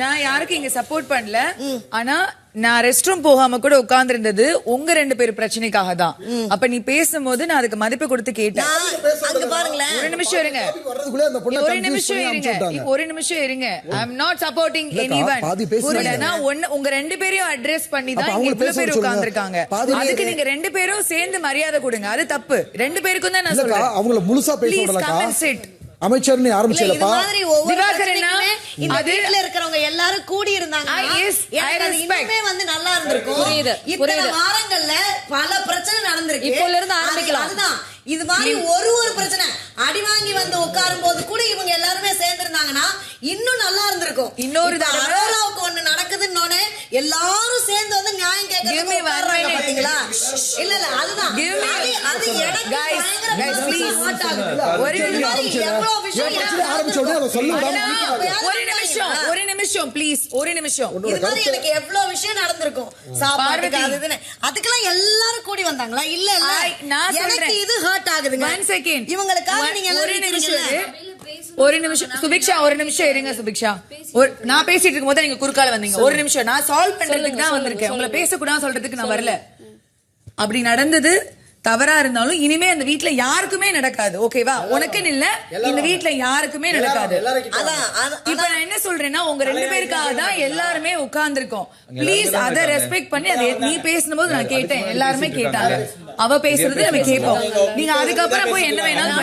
நான் யாருக்கு இங்க சப்போர்ட் பண்ணல. ஆனா நான் ரெஸ்ட் ரூம் போகாம கூட உட்கார்ந்து இருந்தது உங்க 2 பேர் பிரச்சனைக்காக தான். அப்ப நீ பேசும்போது நான் அதுக்கு மதிப்பு கொடுத்து கேட்டேன். ஒரு நிமிஷம் இருங்க, ஒரு நிமிஷம் இருங்க. ஐ அம் நாட் சப்போர்ட்டிங் எனிவன். புரியலனா உங்க 2 பேரையும் அட்ரஸ் பண்ணி தான் இவ்வளவு பேர் உட்கார்ந்து இருக்காங்க. அதுக்கு நீங்க 2 பேரும் சேர்ந்து மரியாதை கொடுங்க. அது தப்பு. 2 பேருக்கும் தான் நான் சொல்றேன். அவங்கள முழுசா பேச விடலக்கா. அமைச்சர்னு ஆரம்பிச்சலப்பா. இந்த வீட்ல இருக்கிறவங்க எல்லாரும் கூடி இருந்தாங்க. இன்னுமே வந்து நல்லா இருந்திருக்கும். இத்தனை வாரங்கள்ல பல பிரச்சனை நடந்திருக்கு. இப்போல இருந்து ஆரம்பிக்கலாம். அதுதான் இது மாதிரி ஒரு பிரச்சனை அடி வாங்கி வந்து உட்காரும் போது கூட இவங்க எல்லாருமே சேர்ந்திருந்தாங்கன்னா இன்னும் நல்லா இருந்திருக்கும். இன்னொரு அரோராவுக்கு ஒண்ணு நடக்குதுன்னு எல்லாரும் சேர்ந்து வந்து நியாயம் கேட்கறது பாத்தீங்களா? இல்ல இல்ல அதுதான் அது ஒரு நிமிஷம் ப்ளீஸ். ஒரு நிமிஷம். இது மாதிரி எனக்கு எவ்வளவு விஷயம் நடந்திருக்கும். சாப்பாடுக்கு அதுக்கெல்லாம் எல்லாரும் கூடி வந்தாங்களா? இல்ல இல்ல நான் எனக்கு இது ஹர்ட் ஆகுதுங்க. 1 செகண்ட். இவங்களுக்காக நீங்க ஒரு நிமிஷம் சுபிக்ஷா, ஒரு நிமிஷம் இருங்க சுபிக்ஷா. நான் பேசிட்டு இருக்கும் போது நீங்க குறுக்கால வந்தீங்க. ஒரு நிமிஷம். நான் சால்வ் பண்றதுக்கு தான் வந்திருக்கேன். உங்களை பேசக்கூடாது சொல்றதுக்கு நான் வரல. அப்படி நடந்தது தவறா இருந்தாலும் இனிமே அந்த வீட்ல யாருக்குமே நடக்காது. ஓகேவா? உனக்குன்னு இல்ல, இந்த வீட்ல யாருக்குமே நடக்காது. இப்ப நான் என்ன சொல்றேன்னா உங்க 2 பேருக்காக தான் எல்லாருமே உட்கார்ந்து இருக்கோம். ப்ளீஸ் அதை ரெஸ்பெக்ட் பண்ணி அதை நீ பேசும்போது நான் கேட்டேன். எல்லாருமே கேட்டாங்க. அவ பேசுறது நம்ம கேட்போம். நீங்க அதுக்கப்புறம் போய் என்ன வேணாலும்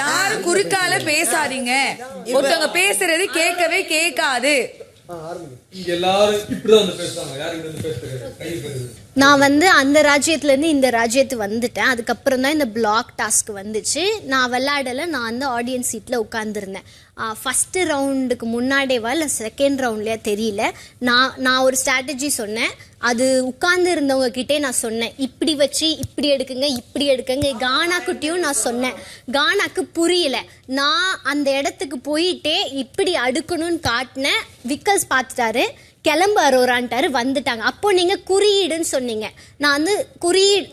யாரு குறுக்கால பேசாதீங்க. ஒருத்தவங்க பேசுறது கேட்கவே கேட்காது. நான் வந்து அந்த ராஜ்யத்துல இருந்து இந்த ராஜ்யத்துக்கு வந்துட்டேன். அதுக்கப்புறம் தான் இந்த பிளாக் டாஸ்க் வந்துச்சு. நான் விளையாடல. நான் வந்து ஆடியன்ஸ் சீட்ல உட்கார்ந்துருந்தேன். ஃபர்ஸ்ட் ரவுண்டுக்கு முன்னாடியேவா இல்லை செகண்ட் ரவுண்ட்லயா தெரியல. நான் ஒரு ஸ்ட்ராட்டஜி சொன்னேன். அது உட்கார்ந்து இருந்தவங்க கிட்டே நான் சொன்னேன், இப்படி வச்சு இப்படி எடுக்குங்க இப்படி எடுக்குங்க. கானா குட்டியும் நான் சொன்னேன். கானாக்கு புரியல. நான் அந்த இடத்துக்கு போயிட்டே இப்படி அடுக்கணும்னு காட்டினேன். விக்கல்ஸ் பார்த்துட்டாரு. கிளம்பு அரோரான்ட்டாரு. வந்துட்டாங்க. அப்போ நீங்க குறியீடுன்னு சொன்னீங்க. நான் வந்து குறியீடு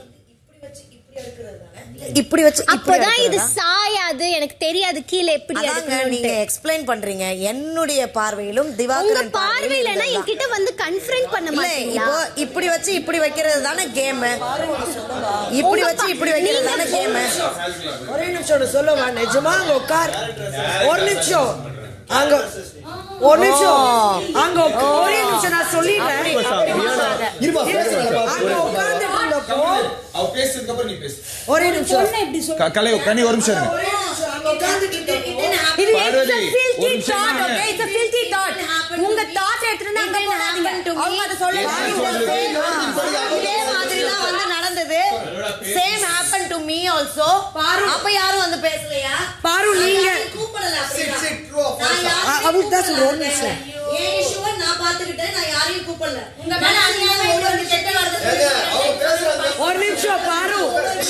இப்படி வச்சு அப்பதான் இது சாயாது. எனக்கு தெரியாது கீழே எப்படி நீங்க எக்ஸ்பிளைன் பண்றீங்க. என்னுடைய பார்வையிலும் திவாகரன் பார்வையிலனா என்கிட்ட வந்து கன்ஃபரன்ஸ் பண்ண மாட்டீங்களா? இப்போ இப்படி வச்சு இப்படி வைக்கிறது தானே கேம். இப்படி வச்சு இப்படி வைக்கிறது தானே கேம். ஒரே நிமிஷம் சொல்லுவா. நிஜமா அங்க உட்கார். ஒரு நிமிஷம் அங்க ஒரு நிமிஷம் அங்க ஒரே நிமிஷம் நான் சொல்லிடுறேன். ஒரே நிமிஷம் கலை கனி ஒரு நிமிஷம் உங்க தாட் எடுத்துட்டு அங்க போடாதீங்க. அவங்க அத சொல்லுவாங்க. இதே மாதிரி தான் வந்து நடந்தது. Same happen to me also. அப்ப யாரும் வந்து பேசலையா? பாரு நீங்க கூப்பிடல. அவளுக்கு தான் சொல்றோம். ஏன் இஷ்யூவை நான் பாத்துக்கிட்டேன். நான் யாரையும் கூப்பிடல. உங்க மேல அநியாயம் ஒரு கெட்ட வார்த்தை. ஒரு நிமிஷம் பாரு.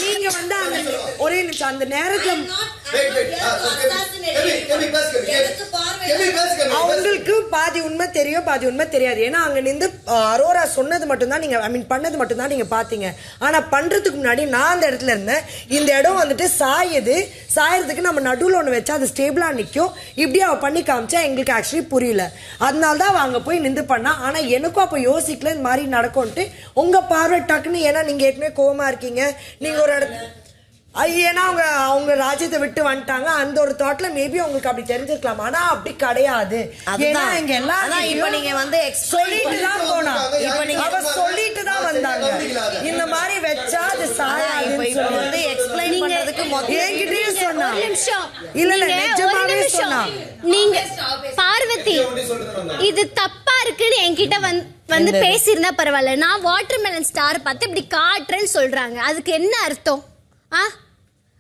நீங்க வந்து ஒரே நிமிஷம் அந்த நேரத்துல அவங்களுக்கு பாதி உண்மை தெரியும் பாதி உண்மை தெரியாது. ஏன்னா அங்க நின்று அரோரா சொன்னது மட்டும்தான் நீங்க ஐ மீன் பண்ணது மட்டும்தான் நீங்க பாத்தீங்க. ஆனா பண்றதுக்கு முன்னாடி நான் அந்த இடத்துல இருந்தேன். இந்த இடம் வந்துட்டு சாயறதுக்கு நம்ம நடுவில் ஒண்ணு வச்சா அது ஸ்டேபிளா நிற்கும். இப்படி அவ பண்ணி காமிச்சா எங்களுக்கு ஆக்சுவலி புரியல. அதனால தான் அங்க போய் நின்று பண்ணா. ஆனா எனக்கும் அப்ப யோசிக்கல இந்த மாதிரி நடக்கும்ட்டு. உங்க பார்வை டக்குன்னு ஏன்னா நீங்க ஏற்கனவே கோவமா இருக்கீங்க. நீங்க ஒரு இடத்துல ஏன்னா அவங்க ராஜ்யத்தை விட்டு வந்துட்டாங்க. அந்த ஒரு தாட்ல மேபி உங்களுக்கு அப்படி தெரிஞ்சிருக்கலாம். ஆனா அப்படி கிடையாது. ஏன்னா இங்க எல்லாம் இப்ப நீங்க வந்து சொல்லிட்டு தான் போனா. இப்ப நீங்க சொல்லிட்டு தான் வந்தாங்க. இந்த மாதிரி வச்சா அது வந்து எக்ஸ்பிளைன் பண்றதுக்கு என்கிட்டயே சொன்னா. இல்ல இல்ல நிஜமாவே சொன்னா. நீங்க பார்வதி இது தப்பா இருக்குன்னு என்கிட்ட வந்து பேசியிருந்தா பரவாயில்ல. நான் வாட்டர்மெலன் ஸ்டார் பார்த்து இப்படி காட்டுறேன்னு சொல்றாங்க. அதுக்கு என்ன அர்த்தம்?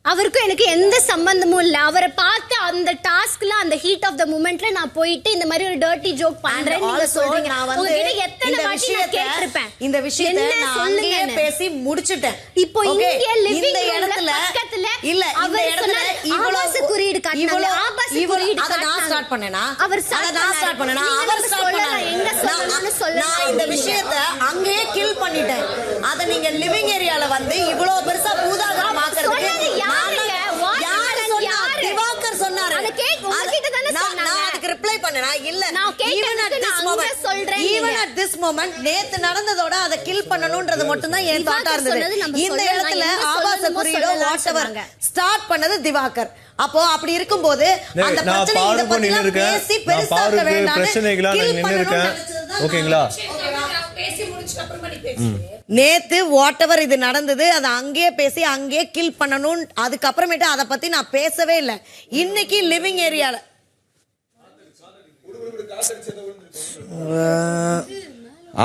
அவருக்கும் எனக்கு எந்த சம்பந்தமும் இல்ல. அவரை பார்த்து அந்த டாஸ்க்ல அந்த ஹீட் ஆஃப் த மூமெண்ட்ல நான் போயிட்டு இந்த மாதிரி ஒரு டர்ட்டி ஜோக் பண்றேன் நீங்க சொல்றீங்க. உங்ககிட்ட எத்தனை வாட்டி நான் கேட்டிருப்பேன் இந்த விஷயத்தை நான் அங்கேயே பேசி முடிச்சிட்டேன். இப்போ இங்க லிவிங் இந்த இடத்துல பக்கத்துல இல்ல இந்த இடத்துல ஆபாச குறியீடு காட்டுனாங்க. ஆபாச குறியீடு அத நான் ஸ்டார்ட் பண்ணேனா அவர் நான் ஸ்டார்ட் பண்ணேனா அவர் ஸ்டார்ட் பண்ணாரு. எங்க சொல்லணும்னு நான் இந்த விஷயத்தை அங்கேயே கில் பண்ணிட்டேன். அத நீங்க லிவிங் ஏரியால வந்து இவ்வளவு பெருசா பூதாகரமா மாக்குறதுக்கு திவாகர் சொன்னாரு. நான் அதுக்கு ரிப்ளை பண்ணேனா இல்ல. ஈவன் அட் திஸ் மொமெண்ட் நேத்து நடந்ததோட அதை கில் பண்ணணும்ன்றது மட்டும் தான் என் தாட்டா இருந்தது. இந்த இடத்துல ஆபாச குறியீடோ வாட்எவர் ஸ்டார்ட் பண்ணது திவாகர். அப்போ அப்படி இருக்கும்போது அந்த பிரச்சனை இத பத்தி பேசி பெருசாக்க வேண்டாம். ஓகேங்களா? நேத்து வாட் எவர் இது நடந்தது அதை அங்கேயே பேசி அங்கேயே கில் பண்ணணும். அதுக்கப்புறமேட்டு அதை பத்தி நான் பேசவே இல்லை. இன்னைக்கு லிவிங் ஏரியால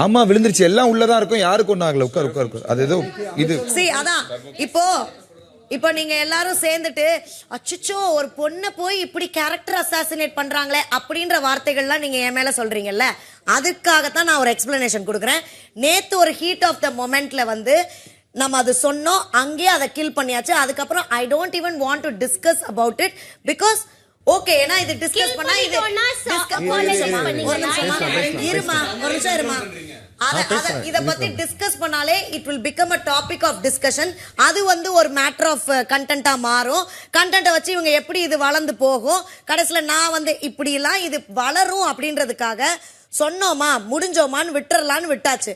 ஆமா விழுந்துருச்சு. எல்லாம் உள்ளதான் இருக்கும். யாருக்கு ஒண்ணு ஆகல. உட்கார் உட்கார் உட்கார். அது ஏதோ இது அதான் இப்போ நீங்க எல்லாரும் சேர்ந்துட்டு அச்சச்சோ ஒரு பொண்ணை போய் இப்படி கேரக்டர் அசாசினேட் பண்றாங்களே அப்படின்ற வார்த்தைகள்லாம் நீங்க என் மேல சொல்றீங்கல்ல, அதுக்காகத்தான் நான் ஒரு எக்ஸ்பிளனேஷன் கொடுக்குறேன். நேத்து ஒரு ஹீட் ஆஃப் த மொமெண்ட்ல வந்து நம்ம அது சொன்னோம், அங்கேயே அதை கில் பண்ணியாச்சு. அதுக்கப்புறம் I don't even want to discuss about it because okay ஏன்னா இது டிஸ்கஸ் பண்ணா இது இருமா ஒரு நிமிஷம் இருமா. இத பத்தி டிஸ்கஸ் பண்ணாலே it will become a topic of discussion. அது வந்து ஒரு மேட்டர் ஆஃப் கண்டென்ட்டா மாறும். கண்டென்ட்டை வச்சு இவங்க எப்படி இது வளர்ந்து போகும், கடைசியில நான் வந்து இப்படி எல்லாம் இது வளரும் அப்படின்றதுக்காக சொன்னோமா முடிஞ்சோமான்னு விட்டுறலான்னு விட்டாச்சு.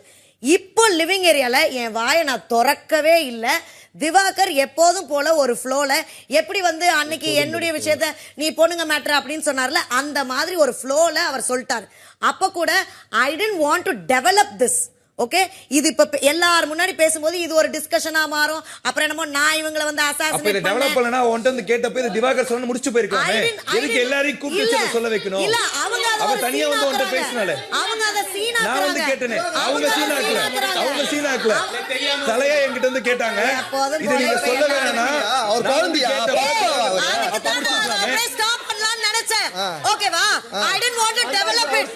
இப்போ லிவிங் ஏரியால என் வாயை நான் திறக்கவே இல்லை. திவாகர் எப்போதும் போல ஒரு ஃப்ளோல எப்படி வந்து அன்னைக்கு என்னுடைய விஷயத்த நீ பொண்ணுங்க மேட்டர் அப்படின்னு சொன்னார்ல, அந்த மாதிரி ஒரு ஃப்ளோல அவர் சொல்லிட்டார். அப்ப கூட I didn't want to develop this. Okay, இது இப்ப எல்லாரும் முன்னாடி பேசும்போது இது ஒரு டிஸ்கஷனா மாறும். அப்புறம் என்னமோ நான் இவங்கள வந்து அசாசினேட் டெவலப் பண்ணனா ஒன்ட்ட வந்து கேட்டப்ப இது திவாகர் சொன்ன முடிச்சு போயிருக்கானே. எதுக்கு எல்லாரையும் கூப்பிட்டு சொல்ல வைக்கணும்? இல்ல அவங்க தனியா வந்து ஒன்ட்ட பேசினாலே அவங்க அத சீனாக்குறாங்க. நான் வந்து கேட்டனே அவங்க சீனாக்கல. தலையா என்கிட்ட வந்து கேட்டாங்க. இது நீங்க சொல்ல வேணானா அவர் குழந்தையா ஸ்டாப் பண்ணலாம்னு நினைச்சேன். ஓகேவா? I didn't want to develop it.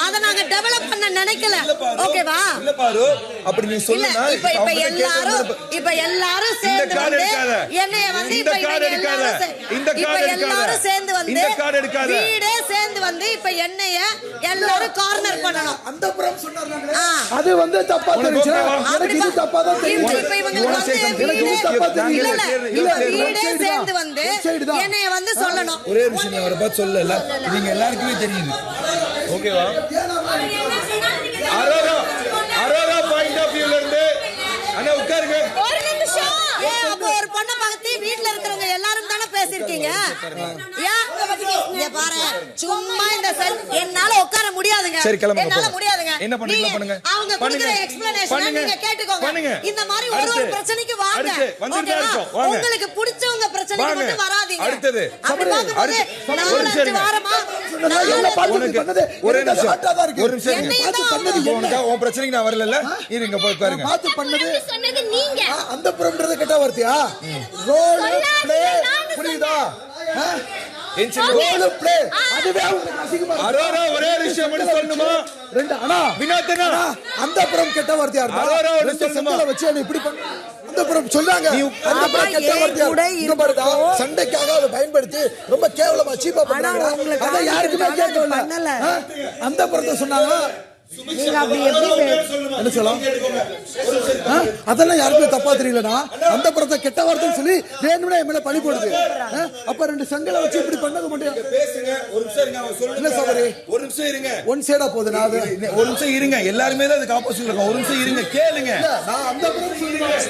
அத நாங்க டெவலப் பண்ண நினைக்கல. ஓகேவா? இல்ல பாரு அப்படி நீ சொல்லுனா இப்ப எல்லாரும் சேர்ந்து வந்து என்னைய வந்து இந்த கார்டு எல்லாரும் சேர்ந்து வந்து வீடே சேர்ந்து வந்து இப்ப என்னைய எல்லாரும் கார்னர் பண்ணனும். அந்த புறம் சொன்னாங்க. அது வந்து தப்பா தெரிஞ்சா எனக்கு இது தப்பா தான் தெரியும். இப்ப இவங்க வந்து எனக்கு இது தப்பா தெரியல. வீடே சேர்ந்து வந்து என்னைய வந்து சொல்லணும். ஒரே விஷயம் நீ அவரை பார்த்து சொல்லல. நீங்க எல்லாருக்குமே தெரியுது. ஓகேவா? அரோரா பாயிண்ட் ஆஃப் வியூல இருந்து அண்ணா உட்காருங்க. ஒரு நிமிஷம். அப்ப ஒரு பொண்ணை பார்த்து வீட்ல இருக்கிறவங்க எல்லாரும் தானே பேசிருக்கீங்க. பாரு சும்மா இந்த என்னால உட்கார முடியாதுங்க. என்னால முடியாதுங்க. என்ன பண்ணுங்க? அவங்க கொடுக்கிற எக்ஸ்பிளனேஷன் நீங்க கேட்டுக்கோங்க. இந்த மாதிரி ஒரு பிரச்சனைக்கு வாங்க. உங்களுக்கு பிடிச்சவங்க பிரச்சனைக்கு மட்டும் வராதீங்க. அடுத்து அப்படி பாக்கும்போது நாலஞ்சு வாரமா ஒரு நிமிஷம் உன் பிரச்சனைக்கு நான் வரல. இருங்க போய் பாருங்க. பார்த்து பண்ணது சொன்னது நீங்க. அந்த புறம்ன்றது கெட்ட வார்த்தையா? ரோல் ப்ளே புரியுதா? அரோரா ஒரே விஷயம் மட்டும் சொல்லணுமா? ரெண்டு அண்ணா வினோத்னா அந்த புறம் கெட்ட வார்த்தையா இருந்தா அரோரா ஒரு சொல்லணுமா? வச்சு என்ன இப்படி பண்ண அந்த புறம் சொன்னாங்க. அந்த புறம் கெட்ட வார்த்தையா இங்க பாருடா. சண்டைக்காக அதை பயன்படுத்தி ரொம்ப கேவலமா சீப்பா பண்றாங்க. அத யாருக்குமே கேட்கல. அந்த புறத்தை சொன்னாங்க. நீங்க அப்படி எப்படி என்ன சொல்லலாம்? அதெல்லாம் யாருக்குமே தப்பா தெரியலனா அந்த புறத்தை கெட்ட வார்த்தைன்னு சொல்லி வேணும்னா என் மேல பழி போடுது. அப்ப ரெண்டு சங்கலை வச்சு இப்படி பண்ணது மட்டும் பேசுங்க. ஒரு நிமிஷம் இருங்க. அவர் சொல்லுங்க. இல்ல சபரி ஒரு நிமிஷம் இருங்க. ஒன் சைடா போகுது. நான் ஒரு நிமிஷம் இருங்க. எல்லாருமே தான் அதுக்கு ஆப்போசிட் இருக்கோம். ஒரு நிமிஷம் இருங்க. கேளுங்க. நான் அந்த புறம் சொல்லுவேன்.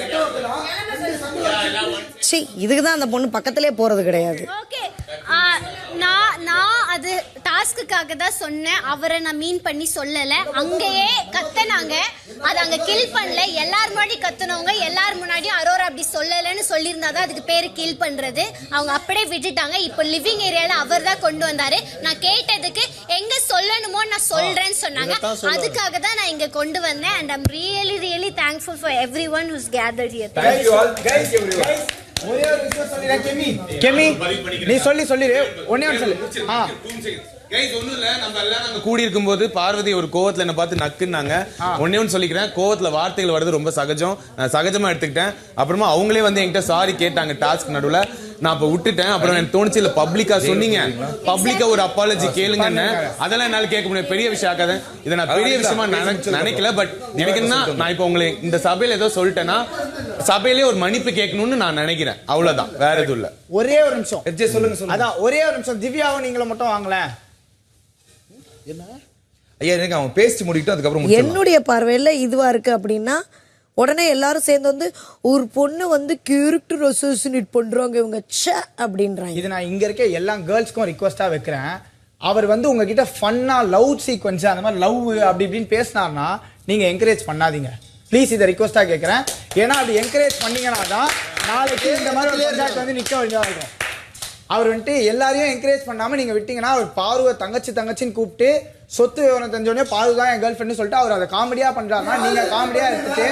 இதுக்கு தான் அந்த பொண்ணு பக்கத்திலே போறது கிடையாது. ஓகே, நான் அது டாஸ்க்குக்காக தான் சொன்னேன். அவரை நான் மீன் பண்ணி சொல்லல. அங்கேயே கத்தனாங்க. அது அங்க கில் பண்ணல. எல்லார் முன்னாடி கத்துனவங்க எல்லார் முன்னாடியும் அரோரா அப்படி சொல்லலன்னு சொல்லியிருந்தாதான் அதுக்கு பேரு கில் பண்றது. அவங்க அப்படியே விட்டுட்டாங்க. இப்போ லிவிங் ஏரியால அவர் தான் கொண்டு வந்தாரு. நான் கேட்டதுக்கு எங்க சொல்லணுமோ நான் சொல்றேன்னு சொன்னாங்க. அதுக்காக தான் நான் இங்க கொண்டு வந்தேன். and I'm really thankful for everyone who's gathered here. Thank you all guys, everyone. ஒரே ஒரு விஷயம் சொல்லிடுறேன். கெமி நீ சொல்லிரு ஒண்ணே ஒன்று சொல்லு. கைஸ் ஒண்ணும் இல்ல, நம்ம எல்லாம் நாங்க கூடி இருக்கும்போது பார்வதி ஒரு கோவத்துல என்ன பார்த்து நக்குன்னாங்க. ஒண்ணே ஒன்று சொல்லிக்கிறேன், கோவத்துல வார்த்தைகள் வருது ரொம்ப சகஜம், நான் சகஜமா எடுத்துக்கிட்டேன். அப்புறமா அவங்களே வந்து என்கிட்ட சாரி கேட்டாங்க டாஸ்க் நடுவுல, நான் அப்ப விட்டுட்டேன். அப்புறம் எனக்கு தோணுச்சு இல்ல பப்ளிக்கா சொன்னீங்க, பப்ளிக்கா ஒரு அப்பாலஜி கேளுங்கன்னு. அதெல்லாம் என்னால கேட்க முடியும், பெரிய விஷயம் ஆகாது. இதை நான் பெரிய விஷயமா நினைக்கல. பட் எனக்கு என்ன, நான் இப்ப உங்களை இந்த சபையில ஏதோ சொல்லிட்டேன்னா சபையிலே ஒரு மன்னிப்பு கேட்கணும்னு நான் நினைக்கிறேன். அவ்வளவுதான், வேற எதுவும் இல்ல. ஒரே ஒரு நிமிஷம் சொல்லுங்க. அதான் ஒரே ஒரு நிமிஷம், திவ்யாவும் நீங்களும் மட்டும் வாங்கல. என்ன ஐயா, எனக்கு அவன் பேசி முடிக்கிட்டு அதுக்கப்புறம் என்னுடைய பார்வையில இதுவா இருக்கு அப்படின்னா, உடனே எல்லாரும் சேர்ந்து வந்து ஒரு பொண்ணு வந்து கேரக்டர் அசோசினேட் பண்றாங்க இவங்க அப்படின்றாங்க. இது நான் இங்க இருக்க எல்லா கேர்ள்ஸ்க்கும் ரிக்வஸ்டா வைக்கிறேன். அவர் வந்து உங்ககிட்ட ஃபன்னா லவ் சீக்வன்ஸ் அந்த மாதிரி லவ் அப்படி இப்படின்னு பேசினார்னா நீங்க என்கரேஜ் பண்ணாதீங்க ப்ளீஸ். இதை ரிக்வஸ்டா கேட்கறேன். ஏன்னா அப்படி என்கரேஜ் பண்ணீங்கன்னா தான் நாளைக்கு இந்த மாதிரி ஒரு ப்ராஜெக்ட் வந்து நிக்க வேண்டியதா இருக்கும். அவர் வந்துட்டு எல்லாரையும் என்கரேஜ் பண்ணாம நீங்க விட்டீங்கன்னா, அவர் பார்வை தங்கச்சின்னு கூப்பிட்டு சொத்து விவரம் தெரிஞ்சோடனே பாரு தான் என் கேர்ள் ஃப்ரெண்ட் சொல்லிட்டு அவர் அதை காமெடியா பண்றாருன்னா நீங்க காமெடியா எடுத்துட்டு